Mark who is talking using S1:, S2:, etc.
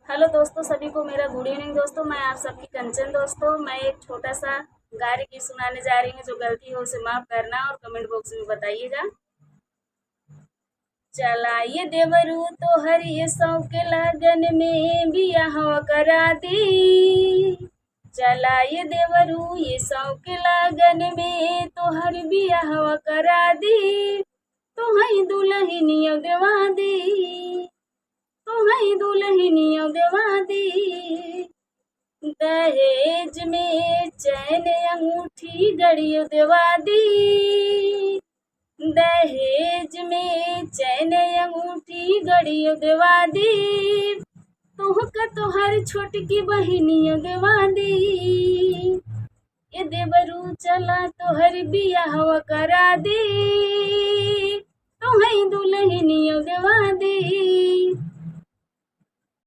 S1: Hello दोस्तों, सभी को मेरा गुड इवनिंग दोस्तों। मैं आप सबकी कंचन दोस्तों। मैं एक छोटा सा गाने की सुनाने जा रही हूँ। जो गलती हो उसे माफ करना और कमेंट बॉक्स में बताइएगा। चला ये देवरू तो हर ये सौ के लगन में बियाह करा दी। चला ये देवरू ये सौ के लगन में तो हर बियाह करा दी। तो हई दुल्हनिया देवा दी। तो हई दुल्हनिया देवा दी। दहेज में चैन अंगूठी गड़ियो देवा दी। दहेज में चैन अंगूठी गड़ियो देवा दी। तोहका तोहर छोटकी बहिनियो देवा दी। ये देवरू चला तोहर बियाह करा दी। तोहई दुल्हनियो देवा दी।